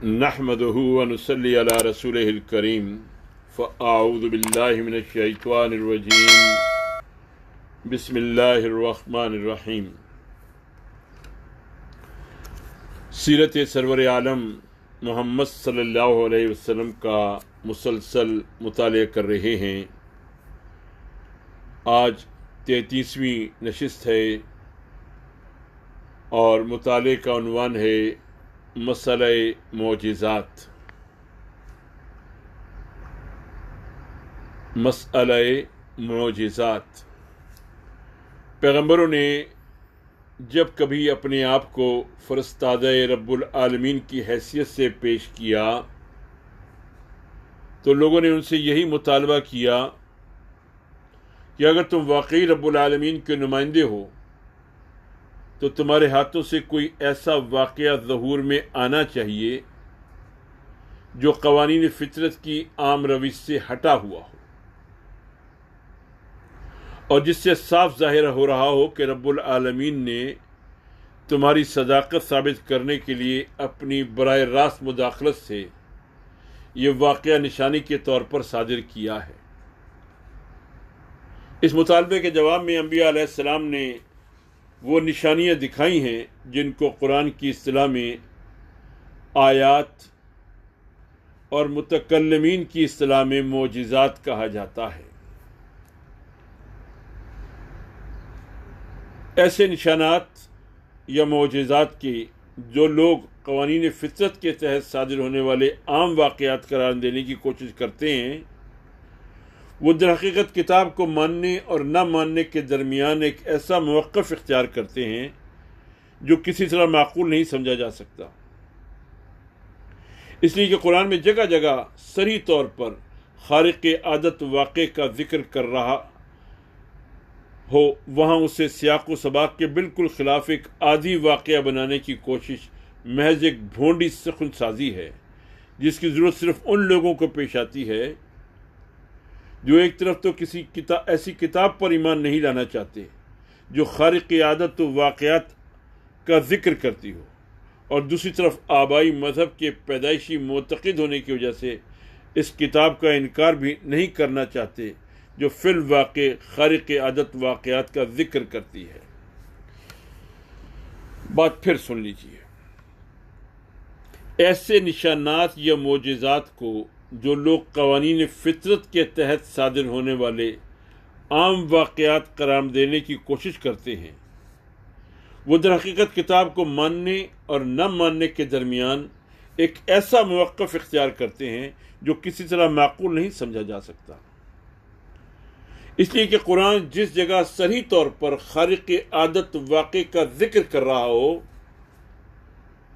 نحمده ونصلي على رسوله الكريم فأعوذ بالله من الشيطان الرجيم بسم الله الرحمن الرحیم۔ سیرت سرور عالم محمد صلی اللہ علیہ وسلم کا مسلسل مطالعہ کر رہے ہیں۔ آج 33ویں نشست ہے اور مطالعے کا عنوان ہے مسئلہ معجزات۔ مسئلہ معجزات۔ پیغمبروں نے جب کبھی اپنے آپ کو فرستادہ رب العالمین کی حیثیت سے پیش کیا تو لوگوں نے ان سے یہی مطالبہ کیا کہ اگر تم واقعی رب العالمین کے نمائندے ہو تو تمہارے ہاتھوں سے کوئی ایسا واقعہ ظہور میں آنا چاہیے جو قوانین فطرت کی عام روش سے ہٹا ہوا ہو اور جس سے صاف ظاہر ہو رہا ہو کہ رب العالمین نے تمہاری صداقت ثابت کرنے کے لیے اپنی براہ راست مداخلت سے یہ واقعہ نشانی کے طور پر صادر کیا ہے۔ اس مطالبے کے جواب میں انبیاء علیہ السلام نے وہ نشانیاں دکھائی ہیں جن کو قرآن کی اصطلاح میں آیات اور متکلمین کی اصطلاح میں معجزات کہا جاتا ہے۔ ایسے نشانات یا معجزات کے جو لوگ قوانین فطرت کے تحت صادر ہونے والے عام واقعات قرار دینے کی کوشش کرتے ہیں، وہ در حقیقت کتاب کو ماننے اور نہ ماننے کے درمیان ایک ایسا موقف اختیار کرتے ہیں جو کسی طرح معقول نہیں سمجھا جا سکتا۔ اس لیے کہ قرآن میں جگہ جگہ صریح طور پر خارق عادت واقعے کا ذکر کر رہا ہو، وہاں اسے سیاق و سباق کے بالکل خلاف ایک عادی واقعہ بنانے کی کوشش محض ایک بھونڈی سخن سازی ہے جس کی ضرورت صرف ان لوگوں کو پیش آتی ہے جو ایک طرف تو کسی ایسی کتاب پر ایمان نہیں لانا چاہتے جو خارق عادت و واقعات کا ذکر کرتی ہو، اور دوسری طرف آبائی مذہب کے پیدائشی معتقد ہونے کی وجہ سے اس کتاب کا انکار بھی نہیں کرنا چاہتے جو فی الواقع خارق عادت واقعات کا ذکر کرتی ہے۔ بات پھر سن لیجیے۔ ایسے نشانات یا معجزات کو جو لوگ قوانین فطرت کے تحت صادر ہونے والے عام واقعات قرار دینے کی کوشش کرتے ہیں، وہ در حقیقت کتاب کو ماننے اور نہ ماننے کے درمیان ایک ایسا موقف اختیار کرتے ہیں جو کسی طرح معقول نہیں سمجھا جا سکتا۔ اس لیے کہ قرآن جس جگہ صریح طور پر خارق عادت واقعے کا ذکر کر رہا ہو،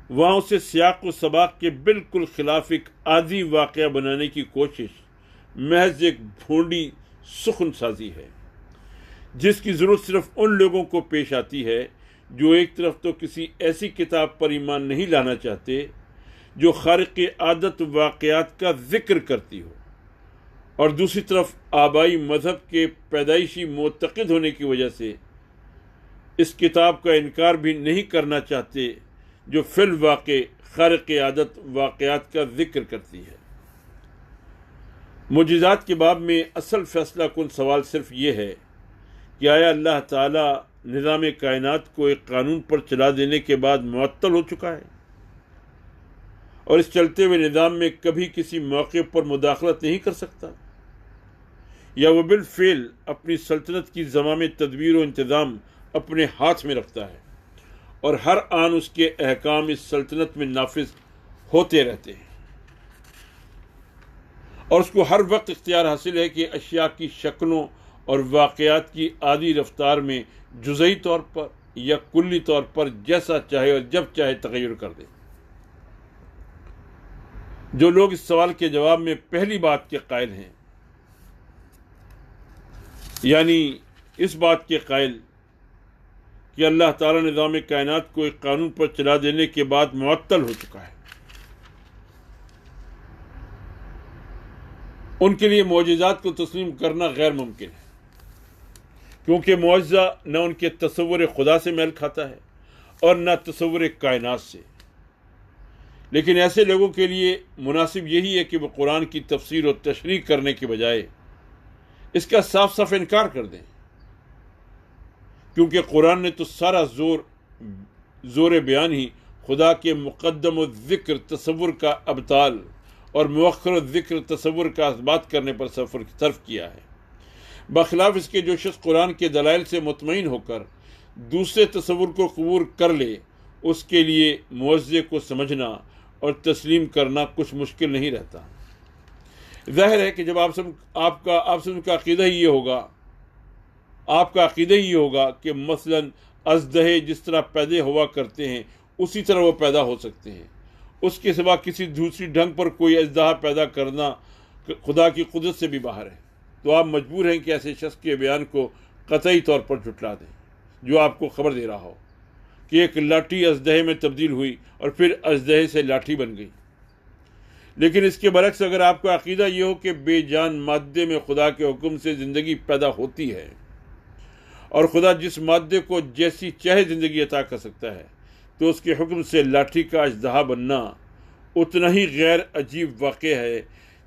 وہاں اسے سیاق و سباق کے بالکل خلاف ایک عادی واقعہ بنانے کی کوشش محض ایک بھونڈی سخن سازی ہے جس کی ضرورت صرف ان لوگوں کو پیش آتی ہے جو ایک طرف تو کسی ایسی کتاب پر ایمان نہیں لانا چاہتے جو خارق عادت واقعات کا ذکر کرتی ہو، اور دوسری طرف آبائی مذہب کے پیدائشی معتقد ہونے کی وجہ سے اس کتاب کا انکار بھی نہیں کرنا چاہتے جو فی الواقع خارق عادت واقعات کا ذکر کرتی ہے۔ معجزات کے باب میں اصل فیصلہ کن سوال صرف یہ ہے کہ آیا اللہ تعالی نظام کائنات کو ایک قانون پر چلا دینے کے بعد معطل ہو چکا ہے اور اس چلتے ہوئے نظام میں کبھی کسی موقع پر مداخلت نہیں کر سکتا، یا وہ بالفعل اپنی سلطنت کی زمام تدبیر و انتظام اپنے ہاتھ میں رکھتا ہے اور ہر آن اس کے احکام اس سلطنت میں نافذ ہوتے رہتے ہیں، اور اس کو ہر وقت اختیار حاصل ہے کہ اشیاء کی شکلوں اور واقعات کی عادی رفتار میں جزئی طور پر یا کلی طور پر جیسا چاہے اور جب چاہے تغیر کر دے۔ جو لوگ اس سوال کے جواب میں پہلی بات کے قائل ہیں، یعنی اس بات کے قائل کہ اللہ تعالیٰ نظام کائنات کو ایک قانون پر چلا دینے کے بعد معطل ہو چکا ہے، ان کے لیے معجزات کو تسلیم کرنا غیر ممکن ہے، کیونکہ معجزہ نہ ان کے تصور خدا سے میل کھاتا ہے اور نہ تصور کائنات سے۔ لیکن ایسے لوگوں کے لیے مناسب یہی ہے کہ وہ قرآن کی تفسیر و تشریح کرنے کے بجائے اس کا صاف صاف انکار کر دیں، کیونکہ قرآن نے تو سارا زور بیان ہی خدا کے مقدم و ذکر تصور کا ابطال اور مؤخر و ذکر تصور کا اثبات کرنے پر صرف کیا ہے، بخلاف اس کے جو شخص قرآن کے دلائل سے مطمئن ہو کر دوسرے تصور کو قبول کر لے، اس کے لیے معجزے کو سمجھنا اور تسلیم کرنا کچھ مشکل نہیں رہتا۔ ظاہر ہے کہ جب آپ کا عقیدہ ہی یہ ہوگا کہ مثلا اژدہے جس طرح پیدا ہوا کرتے ہیں اسی طرح وہ پیدا ہو سکتے ہیں، اس کے سوا کسی دوسری ڈھنگ پر کوئی اژدہا پیدا کرنا خدا کی قدرت سے بھی باہر ہے، تو آپ مجبور ہیں کہ ایسے شخص کے بیان کو قطعی طور پر جھٹلا دیں جو آپ کو خبر دے رہا ہو کہ ایک لاٹھی اژدہے میں تبدیل ہوئی اور پھر اژدہے سے لاٹھی بن گئی۔ لیکن اس کے برعکس اگر آپ کا عقیدہ یہ ہو کہ بے جان مادے میں خدا کے حکم سے زندگی پیدا ہوتی ہے اور خدا جس مادے کو جیسی چاہے زندگی عطا کر سکتا ہے، تو اس کے حکم سے لاٹھی کا اژدہا بننا اتنا ہی غیر عجیب واقع ہے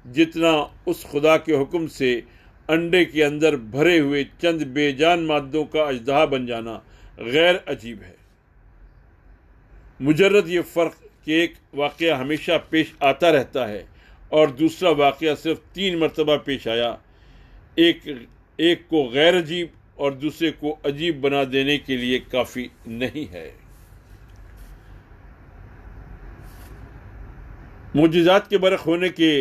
جتنا اس خدا کے حکم سے انڈے کے اندر بھرے ہوئے چند بے جان مادوں کا اژدہا بن جانا غیر عجیب ہے۔ مجرد یہ فرق کہ ایک واقعہ ہمیشہ پیش آتا رہتا ہے اور دوسرا واقعہ صرف 3 مرتبہ پیش آیا، ایک کو غیر عجیب اور دوسرے کو عجیب بنا دینے کے لیے کافی نہیں ہے۔ معجزات کے برق ہونے کے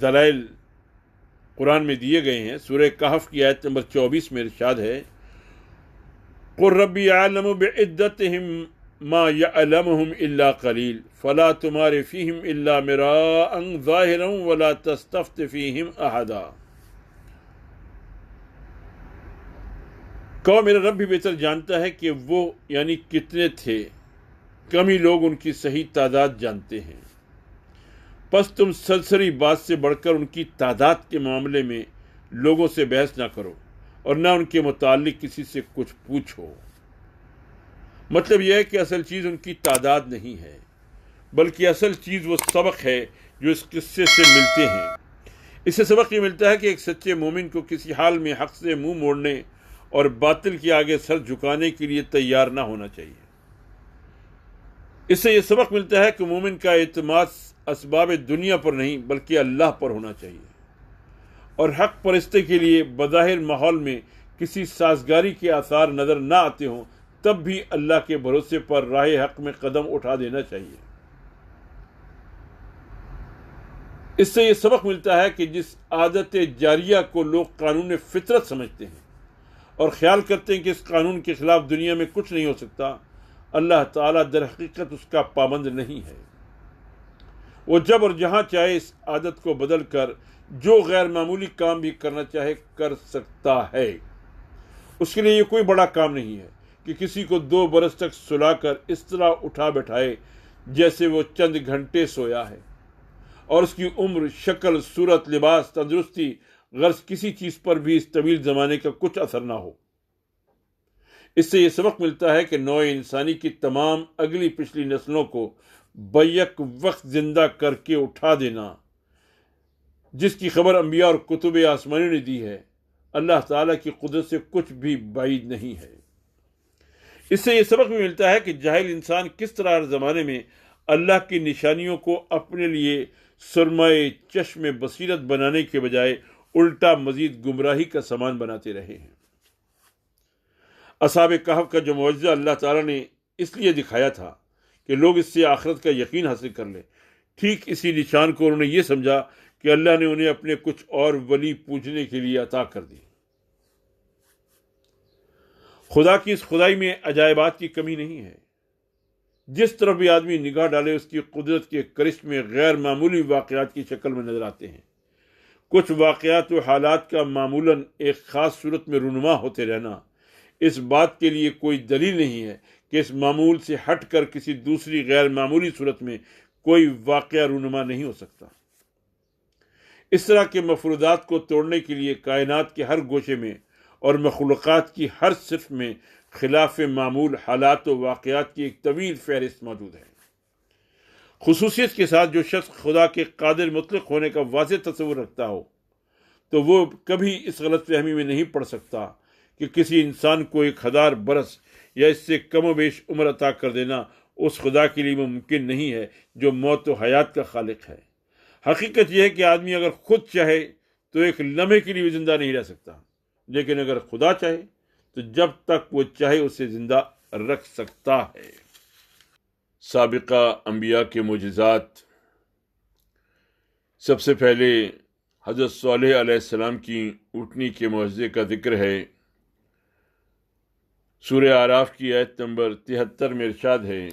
دلائل قرآن میں دیے گئے ہیں۔ سورہ کہف کی آیت نمبر 24 میں ارشاد ہے، قُل رَّبِّ أَعْلَمُ بِعِدَّتِهِم مَّا يَعْلَمُهُمْ إِلَّا قَلِيلٌ فَلَا تُمَارِ فِيهِمْ إِلَّا مِرَاءً ظَاهِرًا وَلَا تَسْتَفْتِ فِيهِمْ أَحَدًا۔ کہو میرا رب بھی بہتر جانتا ہے کہ وہ یعنی کتنے تھے، کم ہی لوگ ان کی صحیح تعداد جانتے ہیں، پس تم سرسری بات سے بڑھ کر ان کی تعداد کے معاملے میں لوگوں سے بحث نہ کرو اور نہ ان کے متعلق کسی سے کچھ پوچھو۔ مطلب یہ ہے کہ اصل چیز ان کی تعداد نہیں ہے، بلکہ اصل چیز وہ سبق ہے جو اس قصے سے ملتے ہیں۔ اس سے سبق یہ ملتا ہے کہ ایک سچے مومن کو کسی حال میں حق سے منہ موڑنے اور باطل کے آگے سر جھکانے کے لیے تیار نہ ہونا چاہیے۔ اس سے یہ سبق ملتا ہے کہ مومن کا اعتماد اسباب دنیا پر نہیں بلکہ اللہ پر ہونا چاہیے، اور حق پرستی کے لیے بظاہر ماحول میں کسی سازگاری کے آثار نظر نہ آتے ہوں تب بھی اللہ کے بھروسے پر راہ حق میں قدم اٹھا دینا چاہیے۔ اس سے یہ سبق ملتا ہے کہ جس عادت جاریہ کو لوگ قانون فطرت سمجھتے ہیں اور خیال کرتے ہیں کہ اس قانون کے خلاف دنیا میں کچھ نہیں ہو سکتا، اللہ تعالیٰ در حقیقت اس کا پابند نہیں ہے۔ وہ جب اور جہاں چاہے اس عادت کو بدل کر جو غیر معمولی کام بھی کرنا چاہے کر سکتا ہے۔ اس کے لیے یہ کوئی بڑا کام نہیں ہے کہ کسی کو 2 برس تک سلا کر اس طرح اٹھا بیٹھائے جیسے وہ چند گھنٹے سویا ہے، اور اس کی عمر، شکل، صورت، لباس، تندرستی، غرض کسی چیز پر بھی اس طویل زمانے کا کچھ اثر نہ ہو۔ اس سے یہ سبق ملتا ہے کہ نوع انسانی کی تمام اگلی پچھلی نسلوں کو بیک وقت زندہ کر کے اٹھا دینا، جس کی خبر انبیاء اور کتب آسمانی نے دی ہے، اللہ تعالیٰ کی قدرت سے کچھ بھی بعید نہیں ہے۔ اس سے یہ سبق بھی ملتا ہے کہ جاہل انسان کس طرح ہر زمانے میں اللہ کی نشانیوں کو اپنے لیے سرمایہ چشم بصیرت بنانے کے بجائے الٹا مزید گمراہی کا سامان بناتے رہے ہیں۔ اصحاب کہف کا جو معجزہ اللہ تعالیٰ نے اس لیے دکھایا تھا کہ لوگ اس سے آخرت کا یقین حاصل کر لیں، ٹھیک اسی نشان کو انہوں نے یہ سمجھا کہ اللہ نے انہیں اپنے کچھ اور ولی پوجنے کے لیے عطا کر دی۔ خدا کی اس خدائی میں عجائبات کی کمی نہیں ہے۔ جس طرف بھی آدمی نگاہ ڈالے اس کی قدرت کے کرشمے میں غیر معمولی واقعات کی شکل میں نظر آتے ہیں۔ کچھ واقعات و حالات کا معمولاً ایک خاص صورت میں رونما ہوتے رہنا اس بات کے لیے کوئی دلیل نہیں ہے کہ اس معمول سے ہٹ کر کسی دوسری غیر معمولی صورت میں کوئی واقعہ رونما نہیں ہو سکتا۔ اس طرح کے مفروضات کو توڑنے کے لیے کائنات کے ہر گوشے میں اور مخلوقات کی ہر صنف میں خلاف معمول حالات و واقعات کی ایک طویل فہرست موجود ہے۔ خصوصیت کے ساتھ جو شخص خدا کے قادر مطلق ہونے کا واضح تصور رکھتا ہو تو وہ کبھی اس غلط فہمی میں نہیں پڑ سکتا کہ کسی انسان کو 1000 برس یا اس سے کم و بیش عمر عطا کر دینا اس خدا کے لیے ممکن نہیں ہے جو موت و حیات کا خالق ہے۔ حقیقت یہ ہے کہ آدمی اگر خود چاہے تو ایک لمحے کے لیے بھی زندہ نہیں رہ سکتا، لیکن اگر خدا چاہے تو جب تک وہ چاہے اسے زندہ رکھ سکتا ہے۔ سابقہ انبیاء کے معجزات۔ سب سے پہلے حضرت صالح علیہ السلام کی اونٹنی کے معجزے کا ذکر ہے۔ سورہ اعراف کی آیت نمبر 73 میں ارشاد ہے،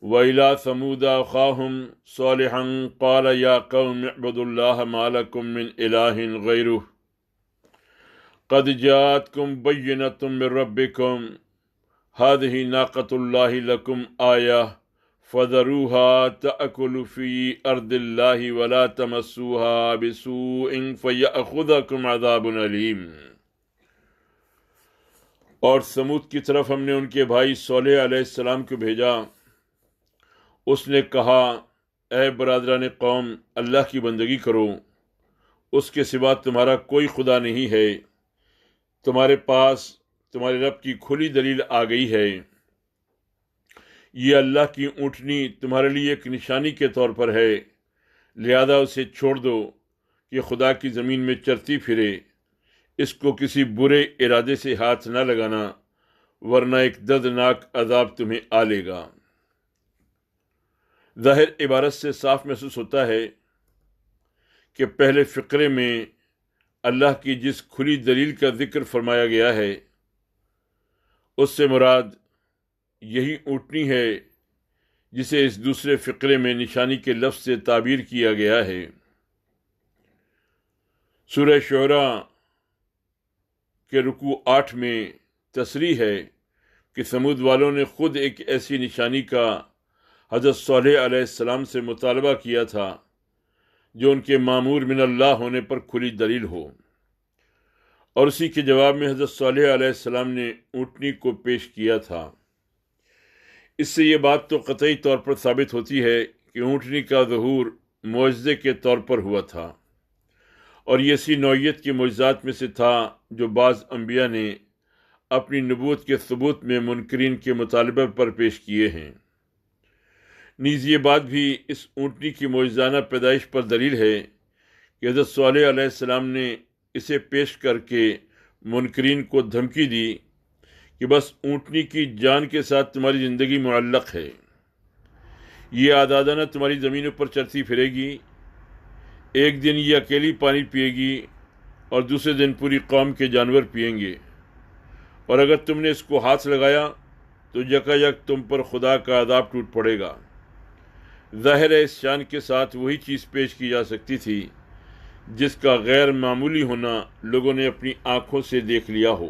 وَإِلَىٰ ثَمُودَ أَخَاهُمْ صَالِحًا قَالَ يَا قَوْمِ اعْبُدُوا اللَّهَ مَا لَكُم مِّنْ إِلَٰهٍ غَيْرُهُ قَدْ جَاءَتْكُم بَيِّنَةٌ مِّن رَّبِّكُمْ هَٰذِهِ نَاقَةُ اللَّهِ لَكُمْ آيَةٌ فَذَرُوهَا تَأْكُلُ فِي أَرْضِ اللَّهِ وَلَا تَمَسُّوهَا بِسُوءٍ فَيَأْخُذَكُمْ عَذَابٌ أَلِيمٌ۔ اور سمود کی طرف ہم نے ان کے بھائی صالح علیہ السلام کو بھیجا۔ اس نے کہا، اے برادران قوم، اللہ کی بندگی کرو، اس کے سوا تمہارا کوئی خدا نہیں ہے، تمہارے پاس تمہارے رب کی کھلی دلیل آ گئی ہے، یہ اللہ کی اونٹنی تمہارے لیے ایک نشانی کے طور پر ہے، لہذا اسے چھوڑ دو کہ خدا کی زمین میں چرتی پھرے، اس کو کسی برے ارادے سے ہاتھ نہ لگانا ورنہ ایک دردناک عذاب تمہیں آ لے گا۔ ظاہر عبارت سے صاف محسوس ہوتا ہے کہ پہلے فقرے میں اللہ کی جس کھلی دلیل کا ذکر فرمایا گیا ہے اس سے مراد یہی اونٹنی ہے جسے اس دوسرے فقرے میں نشانی کے لفظ سے تعبیر کیا گیا ہے۔ سورہ شعراء کے رکوع 8 میں تصریح ہے کہ سمود والوں نے خود ایک ایسی نشانی کا حضرت صالح علیہ السلام سے مطالبہ کیا تھا جو ان کے مامور من اللہ ہونے پر کھلی دلیل ہو، اور اسی کے جواب میں حضرت صالح علیہ السلام نے اونٹنی کو پیش کیا تھا۔ اس سے یہ بات تو قطعی طور پر ثابت ہوتی ہے کہ اونٹنی کا ظہور معجزے کے طور پر ہوا تھا، اور یہ اسی نوعیت کے معجزات میں سے تھا جو بعض انبیاء نے اپنی نبوت کے ثبوت میں منکرین کے مطالبہ پر پیش کیے ہیں۔ نیز یہ بات بھی اس اونٹنی کی معجزانہ پیدائش پر دلیل ہے کہ حضرت صالح علیہ السلام نے اسے پیش کر کے منکرین کو دھمکی دی کہ بس اونٹنی کی جان کے ساتھ تمہاری زندگی معلق ہے، یہ آزادانہ تمہاری زمینوں پر چرتی پھرے گی، ایک دن یہ اکیلی پانی پیے گی اور دوسرے دن پوری قوم کے جانور پئیں گے، اور اگر تم نے اس کو ہاتھ لگایا تو یکایک تم پر خدا کا عذاب ٹوٹ پڑے گا۔ ظاہر ہے اس شان کے ساتھ وہی چیز پیش کی جا سکتی تھی جس کا غیر معمولی ہونا لوگوں نے اپنی آنکھوں سے دیکھ لیا ہو۔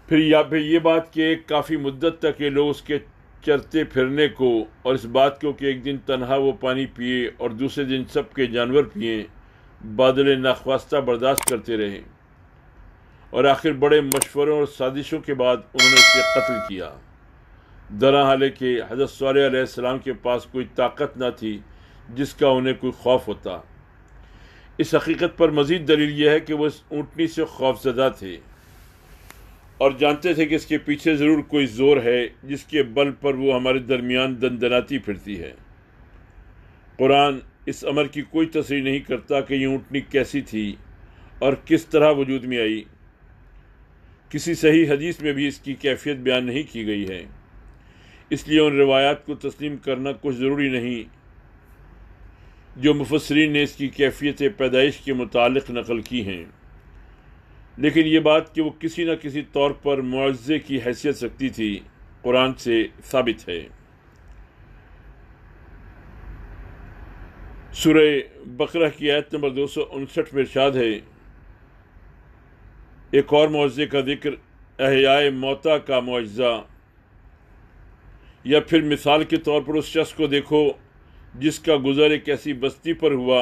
پھر یہ بات کہ کافی مدت تک یہ لوگ اس کے چرتے پھرنے کو اور اس بات کو کہ ایک دن تنہا وہ پانی پیے اور دوسرے دن سب کے جانور پئیں بادل ناخواستہ برداشت کرتے رہے، اور آخر بڑے مشوروں اور سازشوں کے بعد انہوں نے اسے قتل کیا، درحال کہ حضرت صالح علیہ السلام کے پاس کوئی طاقت نہ تھی جس کا انہیں کوئی خوف ہوتا۔ اس حقیقت پر مزید دلیل یہ ہے کہ وہ اس اونٹنی سے خوف زدہ تھے اور جانتے تھے کہ اس کے پیچھے ضرور کوئی زور ہے جس کے بل پر وہ ہمارے درمیان دندناتی پھرتی ہے۔ قرآن اس امر کی کوئی تصریح نہیں کرتا کہ یہ اونٹنی کیسی تھی اور کس طرح وجود میں آئی۔ کسی صحیح حدیث میں بھی اس کی کیفیت بیان نہیں کی گئی ہے، اس لیے ان روایات کو تسلیم کرنا کچھ ضروری نہیں جو مفسرین نے اس کی کیفیت پیدائش کے متعلق نقل کی ہیں، لیکن یہ بات کہ وہ کسی نہ کسی طور پر معجزے کی حیثیت رکھتی تھی قرآن سے ثابت ہے۔ سورہ بقرہ کی آیت نمبر 259 میں ارشاد ہے، ایک اور معجزے کا ذکر احیاء موتا کا معجزہ، یا پھر مثال کے طور پر اس شخص کو دیکھو جس کا گزر ایک ایسی بستی پر ہوا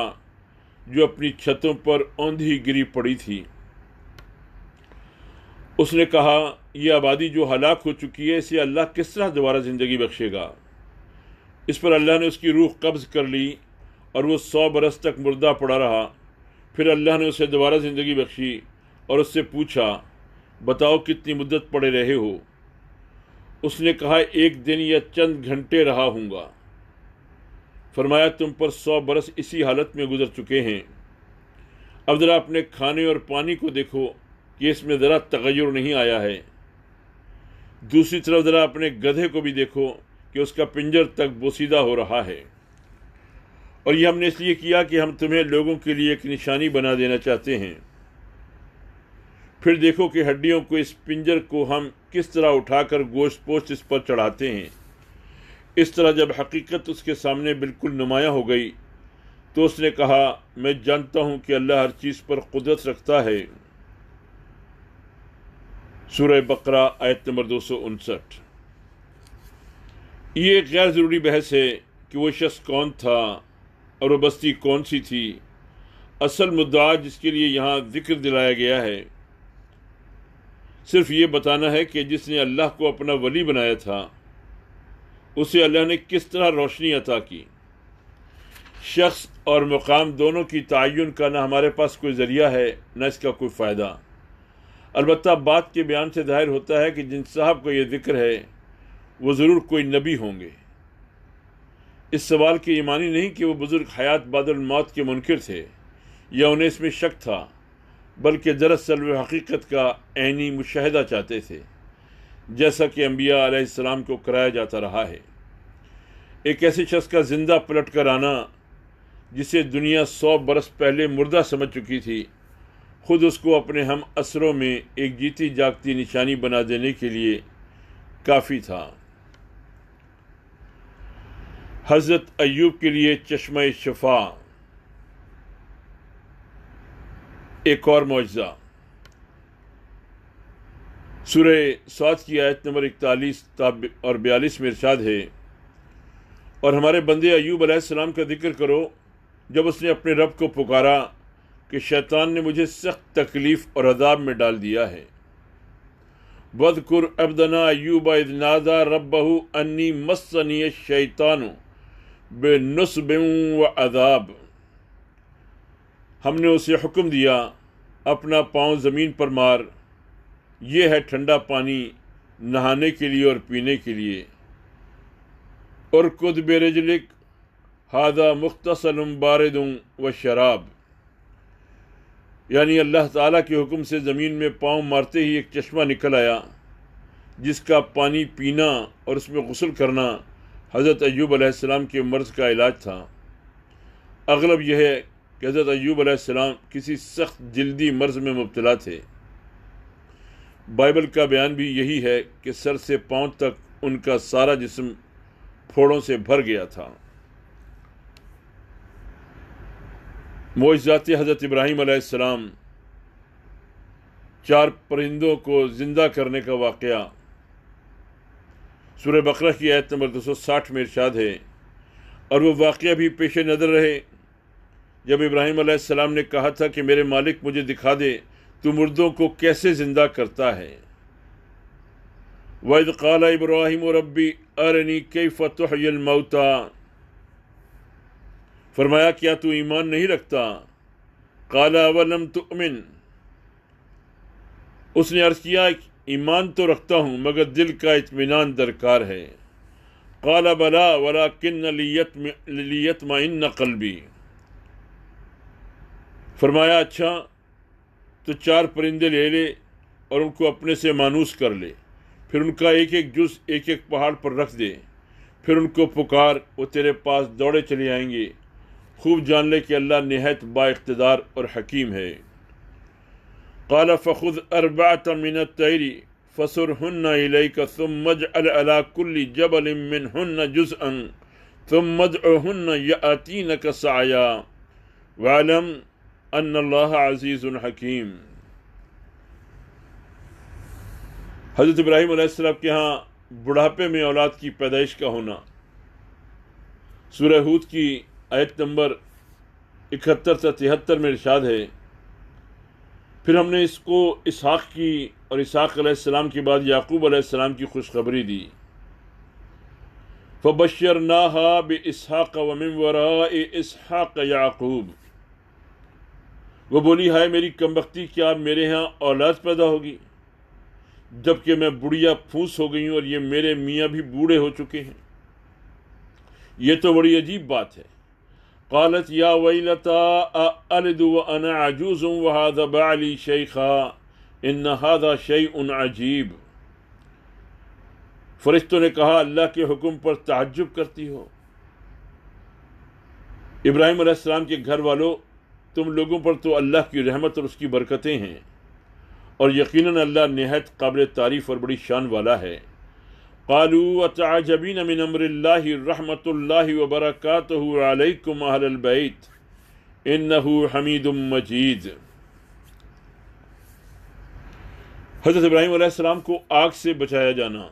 جو اپنی چھتوں پر اوندھی گری پڑی تھی۔ اس نے کہا، یہ آبادی جو ہلاک ہو چکی ہے اسے اللہ کس طرح دوبارہ زندگی بخشے گا؟ اس پر اللہ نے اس کی روح قبض کر لی اور وہ 100 برس تک مردہ پڑا رہا۔ پھر اللہ نے اسے دوبارہ زندگی بخشی اور اس سے پوچھا بتاؤ کتنی مدت پڑے رہے ہو؟ اس نے کہا 1 دن یا چند گھنٹے رہا ہوں گا۔ فرمایا تم پر 100 برس اسی حالت میں گزر چکے ہیں، اب ذرا اپنے کھانے اور پانی کو دیکھو کہ اس میں ذرا تغیر نہیں آیا ہے۔ دوسری طرف ذرا اپنے گدھے کو بھی دیکھو کہ اس کا پنجر تک بوسیدہ ہو رہا ہے، اور یہ ہم نے اس لیے کیا کہ ہم تمہیں لوگوں کے لیے ایک نشانی بنا دینا چاہتے ہیں۔ پھر دیکھو کہ ہڈیوں کو اس پنجر کو ہم کس طرح اٹھا کر گوشت پوشت اس پر چڑھاتے ہیں۔ اس طرح جب حقیقت اس کے سامنے بالکل نمایاں ہو گئی تو اس نے کہا میں جانتا ہوں کہ اللہ ہر چیز پر قدرت رکھتا ہے۔ سورہ بقرہ آیت نمبر 259۔ یہ ایک غیر ضروری بحث ہے کہ وہ شخص کون تھا اور وہ بستی کون سی تھی۔ اصل مدعا جس کے لیے یہاں ذکر دلایا گیا ہے صرف یہ بتانا ہے کہ جس نے اللہ کو اپنا ولی بنایا تھا اسے اللہ نے کس طرح روشنی عطا کی۔ شخص اور مقام دونوں کی تعین کا نہ ہمارے پاس کوئی ذریعہ ہے نہ اس کا کوئی فائدہ۔ البتہ بات کے بیان سے ظاہر ہوتا ہے کہ جن صاحب کو یہ ذکر ہے وہ ضرور کوئی نبی ہوں گے۔ اس سوال کے یہ معنی نہیں کہ وہ بزرگ حیات بعد الموت کے منکر تھے یا انہیں اس میں شک تھا، بلکہ دراصل وہ حقیقت کا عینی مشاہدہ چاہتے تھے، جیسا کہ انبیاء علیہ السلام کو کرایا جاتا رہا ہے۔ ایک ایسے شخص کا زندہ پلٹ کر آنا جسے دنیا 100 برس پہلے مردہ سمجھ چکی تھی، خود اس کو اپنے ہم عصروں میں ایک جیتی جاگتی نشانی بنا دینے کے لیے کافی تھا۔ حضرت ایوب کے لیے چشمہ شفا، ایک اور معجزہ۔ سورہ صاد کی آیت نمبر 41 اور 42 میں ارشاد ہے اور ہمارے بندے ایوب علیہ السلام کا ذکر کرو جب اس نے اپنے رب کو پکارا کہ شیطان نے مجھے سخت تکلیف اور عذاب میں ڈال دیا ہے۔ وَاذْكُرْ عَبْدَنَا أَيُّوبَ إِذْ نَادَى رَبَّهُ أَنِّي مَسَّنِيَ الشَّيْطَانُ بِنُصْبٍ وَعَذَابٍ۔ ہم نے اسے حکم دیا اپنا پاؤں زمین پر مار، یہ ہے ٹھنڈا پانی نہانے کے لیے اور پینے کے لیے۔ اُرْكُضْ بِرِجْلِكَ هَذَا مُخْتَصَلٌ بَارِدٌ وَشَرَابٌ، یعنی اللہ تعالیٰ کے حکم سے زمین میں پاؤں مارتے ہی ایک چشمہ نکل آیا جس کا پانی پینا اور اس میں غسل کرنا حضرت ایوب علیہ السلام کے مرض کا علاج تھا۔ اغلب یہ ہے کہ حضرت ایوب علیہ السلام کسی سخت جلدی مرض میں مبتلا تھے۔ بائبل کا بیان بھی یہی ہے کہ سر سے پاؤں تک ان کا سارا جسم پھوڑوں سے بھر گیا تھا۔ معجزات حضرت ابراہیم علیہ السلام، 4 پرندوں کو زندہ کرنے کا واقعہ۔ سورہ بقرہ کی آیت نمبر 260 میں ارشاد ہے اور وہ واقعہ بھی پیش نظر رہے جب ابراہیم علیہ السلام نے کہا تھا کہ میرے مالک مجھے دکھا دے تو مردوں کو کیسے زندہ کرتا ہے۔ وَإِذْ قَالَ إِبْرَاهِيمُ رَبِّ أَرِنِي كَيْفَ تُحْيِي الْمَوْتَىٰ، فرمایا کیا تو ایمان نہیں رکھتا؟ قَالَ أَوَلَمْ تُؤْمِنْ، اس نے عرض کیا ایمان تو رکھتا ہوں مگر دل کا اطمینان درکار ہے۔ قَالَ بَلَىٰ وَلَٰكِنَّ لِيَطْمَئِنَّ قَلْبِي، فرمایا اچھا تو 4 پرندے لے لے اور ان کو اپنے سے مانوس کر لے، پھر ان کا ایک ایک جز ایک ایک پہاڑ پر رکھ دے، پھر ان کو پکار، وہ تیرے پاس دوڑے چلے آئیں گے۔ خوب جان لے کہ اللہ نہایت با اقتدار اور حکیم ہے۔ قال فخذ 4 من الطير فصرهن إليك ثم اجعل على كل جبل منهن جزءا ثم ادعهن يأتينك سعيا واعلم ان اللہ عزیز حکیم۔ حضرت ابراہیم علیہ السلام کے ہاں بڑھاپے میں اولاد کی پیدائش کا ہونا۔ سورہ ہود کی آیت نمبر 71 سے 73 میں ارشاد ہے پھر ہم نے اس کو اسحاق کی اور اسحاق علیہ السلام کے بعد یعقوب علیہ السلام کی خوشخبری دی۔ فبشرناها باسحاق ومن وراء اسحاق یعقوب، وہ بولی ہائے میری کمبختی، کیا میرے ہاں اولاد پیدا ہوگی جبکہ میں بڑھیا پھوس ہو گئی ہوں اور یہ میرے میاں بھی بوڑھے ہو چکے ہیں؟ یہ تو بڑی عجیب بات ہے۔ قالت یا ویلتا أألد وأنا عجوز وهذا بعلی شیخا ان هذا شیء عجیب۔ فرشتوں نے کہا اللہ کے حکم پر تعجب کرتی ہو؟ ابراہیم علیہ السلام کے گھر والوں، تم لوگوں پر تو اللہ کی رحمت اور اس کی برکتیں ہیں، اور یقیناً اللہ نہایت قابل تعریف اور بڑی شان والا ہے۔ قالوا وتعجبین من امر اللہ رحمت اللہ وبرکاتہ علیکم اہل البیت انہ حمید مجید۔ حضرت ابراہیم علیہ السلام کو آگ سے بچایا جانا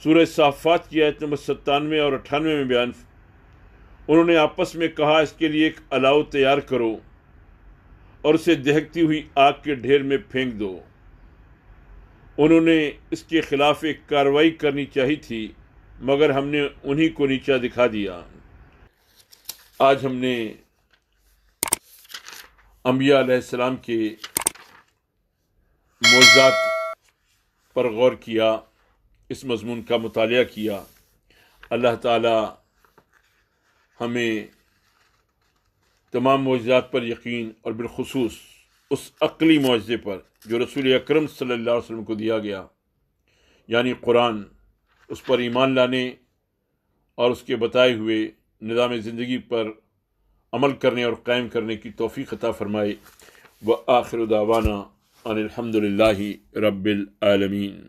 سورہ صافات کی آیت نمبر 97 اور 98 میں بیان۔ انہوں نے آپس میں کہا اس کے لیے ایک الاؤ تیار کرو اور اسے دہکتی ہوئی آگ کے ڈھیر میں پھینک دو۔ انہوں نے اس کے خلاف ایک کارروائی کرنی چاہی تھی، مگر ہم نے انہی کو نیچا دکھا دیا۔ آج ہم نے انبیاء علیہ السلام کے معجزات پر غور کیا، اس مضمون کا مطالعہ کیا۔ اللہ تعالی ہمیں تمام معجزات پر یقین اور بالخصوص اس عقلی معجزے پر جو رسول اکرم صلی اللہ علیہ وسلم کو دیا گیا، یعنی قرآن، اس پر ایمان لانے اور اس کے بتائے ہوئے نظام زندگی پر عمل کرنے اور قائم کرنے کی توفیق عطا فرمائے۔ وآخر دعوانا ان الحمد للہ رب العالمین۔